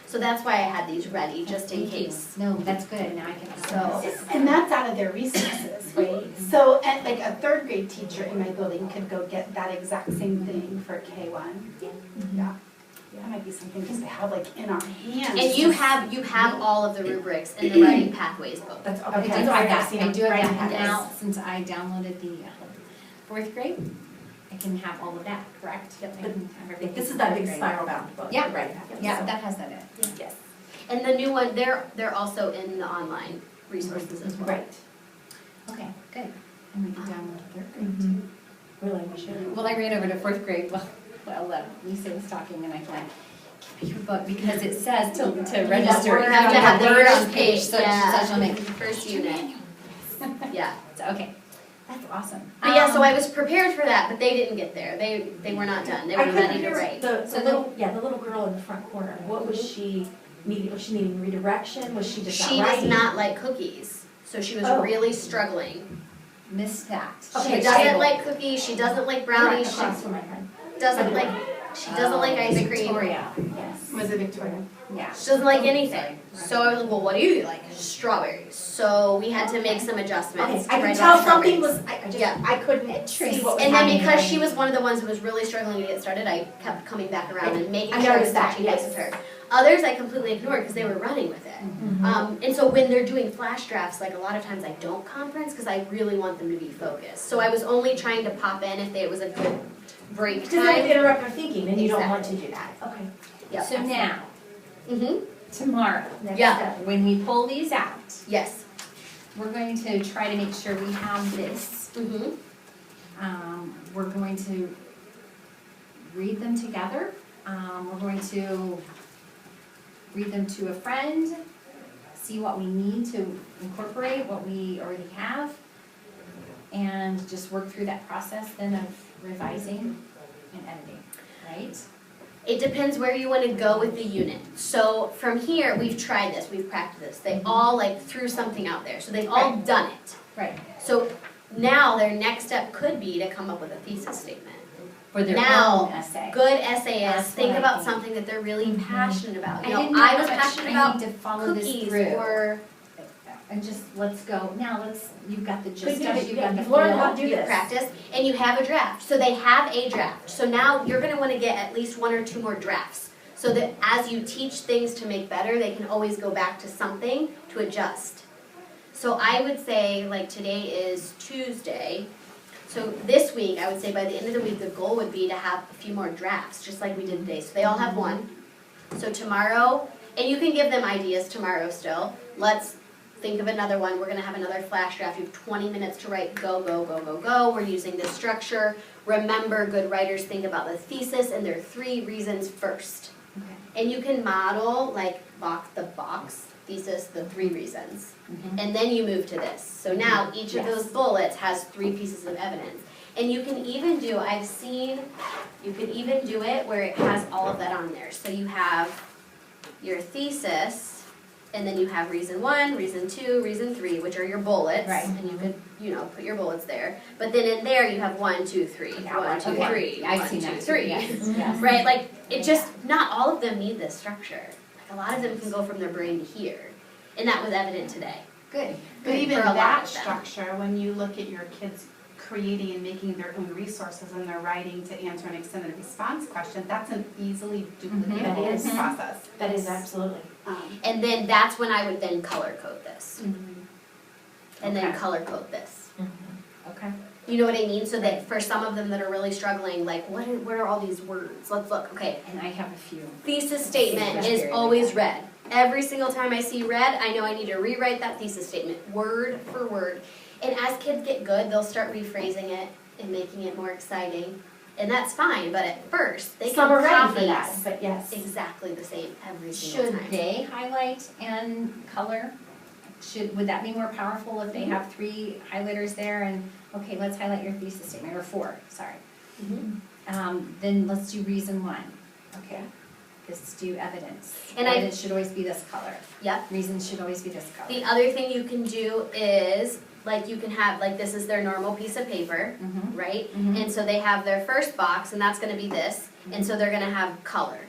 So that's why I had these ready, just in case. No, that's good, now I can. So, And that's out of their resources, right? So, and like a third grade teacher in my building could go get that exact same thing for K1. Yeah. That might be something just to have like in our hands. and you have all of the rubrics in the writing pathways book. That's, Okay, okay, I that's do all I have have that, seen I do have right that now. now, since I downloaded the fourth grade, I can have all of that, correct? Yep. I can have everything. This is that big Fourth grade. spiral bound book. Yeah. Right. Yeah, So- that has that in it. Yes, And the new one, they're also in the online resources as well. right. Okay, good. And we can download third grade Mhm. too. Really, we should. Well, I ran over to fourth grade, well, Lisa was talking and I went, give me your book, because it says to register. You have to have the word first on page, page, such yeah. and such, I'll make. First unit. Yeah. So, okay, that's awesome. But yeah, so I was prepared for that, but they didn't get there. They were not done. They I were couldn't ready to hear write. the little girl in the front corner, what was she needing, was she needing redirection, was she just She not does writing? not like cookies, so she was Oh. really struggling. Missed that. Okay, She doesn't table. like cookies, she doesn't like Right brownies, across she from my friend. doesn't like ice cream. Victoria, Yes. Was it Victoria? yeah. She doesn't like anything. So I was like, well, what do you like? Strawberries. So we had to make some adjustments. Okay, to I could write tell down something strawberries. was, I just, Yeah. I couldn't see what was And happening. then because she was one of the ones who was really struggling to get started, I kept coming back around and making I sure I was noticed that, touching base yes. with her. Others I completely ignored because they were running with it. And so when they're doing flash drafts, like a lot of times I don't conference because I really want them to be focused. So I was only trying to pop in if it was a good break Because that would time. interrupt their thinking, and you don't want to do that. Okay. Yep. So now, Mm-hmm. tomorrow, Next Yeah. step. when we pull these out, Yes. we're going to try to make sure we have this. Mm-hmm. We're going to read them together. We're going to read them to a friend, see what we need to incorporate, what we already have, and just work through that process then of revising and editing, right? It depends where you want to go with the unit. So from here, we've tried this, we've practiced this. They all like threw something out there, so they've all done it. Right. So now their next step could be to come up with a thesis statement. For their Now, own essay. Good essayists That's think what I about think. something that they're really passionate about. I You know, didn't know I how was much passionate I about need to follow this cookies through. or And just, let's go, now you've got the gist Good of news, it, you've yeah, got the you've learned how feel. to do you this. practice and you have a draft. So they have a draft. So now you're going to want to get at least 1 or 2 more drafts. So that as you teach things to make better, they can always go back to something to adjust. So I would say, like today is Tuesday. So this week, I would say by the end of the week, the goal would be to have a few more drafts, just like we did today. So they all have one. So tomorrow, and you can give them ideas tomorrow still. Let's think of another one. We're going to have another flash draft. You have 20 minutes to write go, go, go, go, go. We're using this structure. Remember, good writers think about the thesis and their 3 reasons first. Okay. And you can model like the box thesis, the 3 reasons. Mhm. And then you move to this. So now each of those bullets has 3 pieces of evidence. And you can even do, you can even do it where it has all of that on there. So you have your thesis, and then you have reason 1, reason 2, reason 3, which are your bullets. Right. And you could, put your bullets there. But then in there you have 1, 2, 3, 1, 2, Okay. 3, Yeah, I've 1, seen 2, that too, 3. yes, yes. Right, like, it just, not all of them need this structure. Like, a lot of them can go from their brain to here. And that was evident today. Good. But even For a lot that of them. structure, when you look at your kids creating and making their own resources and they're writing to answer an extended response question, that's an easily That duplicatable is. process. That is absolutely. And then that's when I would then color code this. And then Okay. color code this. Okay. You know what I mean? So that for some of them that are really struggling, like what are all these words? Let's look. Okay. And I have a few. Thesis statement is always red. Every single time I see red, I know I need to rewrite that thesis statement word for word. And as kids get good, they'll start rephrasing it and making it more exciting. And that's fine, but at first, they Some can are ready copy for that, but yes. exactly the same every single Should time. they highlight and color? Would that be more powerful if they have 3 highlighters there and, okay, let's highlight your thesis statement, or 4, sorry. Then let's do reason 1, okay? Let's do evidence. And Evidence should always be this color. Yep. Reasons should always be this color. The other thing you can do is, like you can have, like this is their normal piece of paper, Mhm. right? Mhm. And so they have their first box, and that's gonna be this, and so they're gonna have color,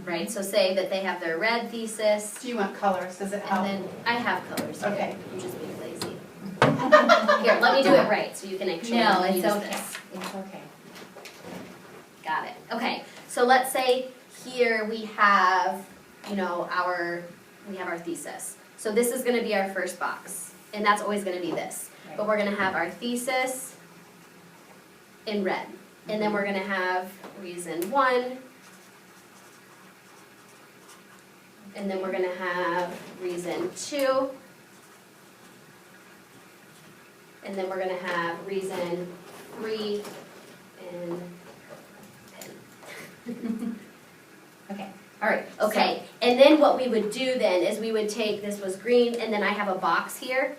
right? So say that they have their red thesis, Do you want colors? Does it help? and then I have colors here. Okay. I'm just being lazy. Here, let me do it right, so you can actually No, it's use okay. this. It's okay. Got it. Okay, so let's say here we have, you know, we have our thesis. So this is gonna be our first box, and that's always gonna be this. But we're gonna have our thesis in red. And then we're gonna have reason 1. And then we're gonna have reason 2. And then we're gonna have reason 3 and pen. Okay, all right. Okay, and then what we would do then is we would take, this was green, and then I have a box here,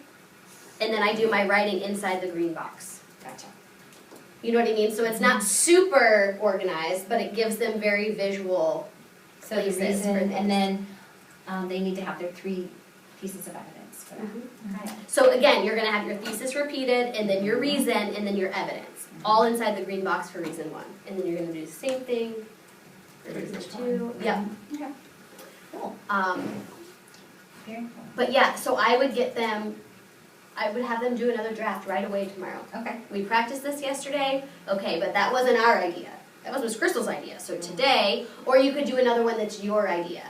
and then I do my writing inside the green box. Gotcha. You know what I mean? So it's not super organized, but it gives them very visual So the places for reason, things. and then they need to have their 3 pieces of evidence for that. Got it. So again, you're gonna have your thesis repeated, and then your reason, and then your evidence, all inside the green box for reason 1. And then you're gonna do the same thing for reason 2. Yep. Okay. Cool. Very cool. But yeah, so I would have them do another draft right away tomorrow. Okay. We practiced this yesterday, okay, but that wasn't our idea. That was Miss Crystal's idea. So today, or you could do another one that's your idea.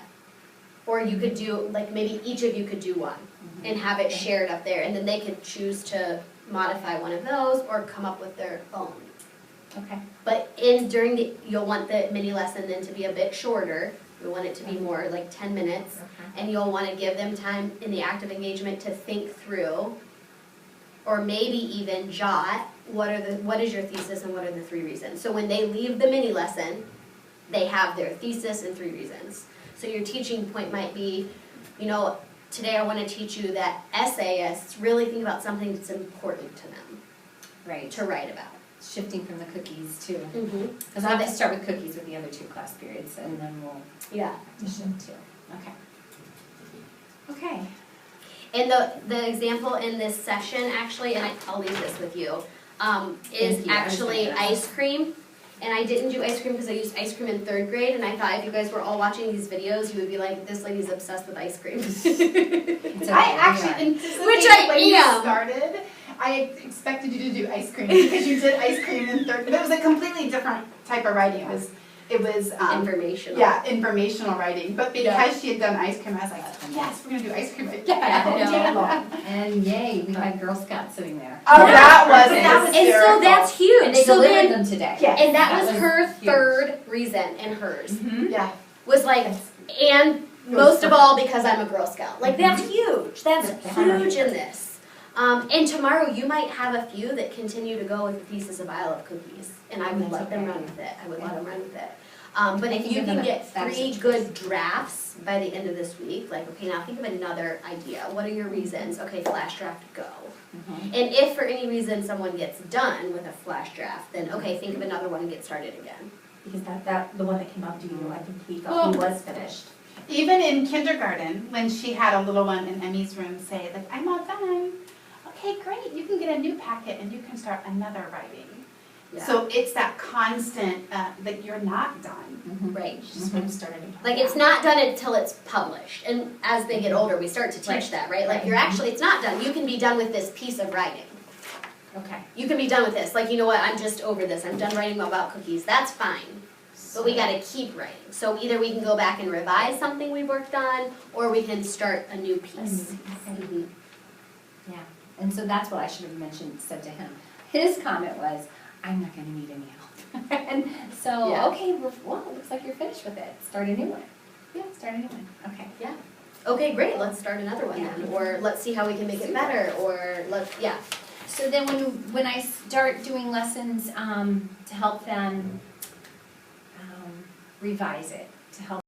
Or you could do, like maybe each of you could do one and have it shared up there, and then they could choose to modify one of those or come up with their own. Okay. But you'll want the mini lesson then to be a bit shorter. We want it to be more like 10 minutes. Okay. And you'll want to give them time in the active engagement to think through, or maybe even jot, what is your thesis and what are the 3 reasons. So when they leave the mini lesson, they have their thesis and 3 reasons. So your teaching point might be, you know, today I want to teach you that essayists really think about something that's important to them Right. to write about. Shifting from the cookies too. Mm-hmm. Because I'll have to start with cookies with the other 2 class periods, and then we'll Yeah. have to shift too. Okay. Okay. And the example in this session, actually, and I'll leave this with you, is Thank you. I was actually gonna ice cream. And I didn't do ice cream because I used ice cream in 3rd grade, and I thought if you guys were all watching these videos, you would be like, this lady's obsessed with ice cream. It's okay, I we actually are. anticipated Which I when you am. started, I expected you to do ice cream because you did ice cream in 3rd. But it was a completely different type of writing. It was Informational. yeah, informational writing. But because Yeah. she had done ice cream, I was like, yes, we're gonna do ice cream again. Yeah, all I day know. long. And yay, we had Girl Scouts sitting there. Oh, that was And so hysterical. that's huge. And they so delivered then, them today. Yes. and that was her huge. 3rd reason and hers. Yeah. Was like, and most of all because I'm a Girl Scout. Like that's huge. That's huge in this. And tomorrow you might have a few that continue to go with the thesis of Isle of Cookies, and I would That's let them okay. run with it. I would let them run with it. But I if think you of can them get as 3 choice. good drafts by the end of this week, like okay, now think of another idea. What are your reasons? Okay, flash draft, go. Mhm. And if for any reason someone gets done with a flash draft, then okay, think of another one and get started again. Because that the one that came up to you, I think he thought he was finished. Even in kindergarten, when she had a little one in Emmy's room say, like, I'm all done. Okay, great, you can get a new packet and you can start another writing. Yeah. So it's that constant, that you're not done. Mhm. Right. You just want to start a new. Like it's not done until it's published. And as they get older, we start to teach Right. that, right? Like Right. you're actually, it's not done. You can be done with this piece of writing. Okay. You can be done with this. Like, you know what, I'm just over this. I'm done writing about cookies. That's fine. But we gotta keep writing. So either we can go back and revise something we worked on, or we can start a new piece. Mhm. Yeah, and so that's what I should have said to him. his comment was, I'm not gonna need any help. And so, Yeah. okay, well, it looks like you're finished with it, start a new one. Yeah. Start a new one, okay. Yeah. Okay, great, let's start another one then, or let's see how we can make it better, or yeah. So then when I start doing lessons, to help them, revise it, to help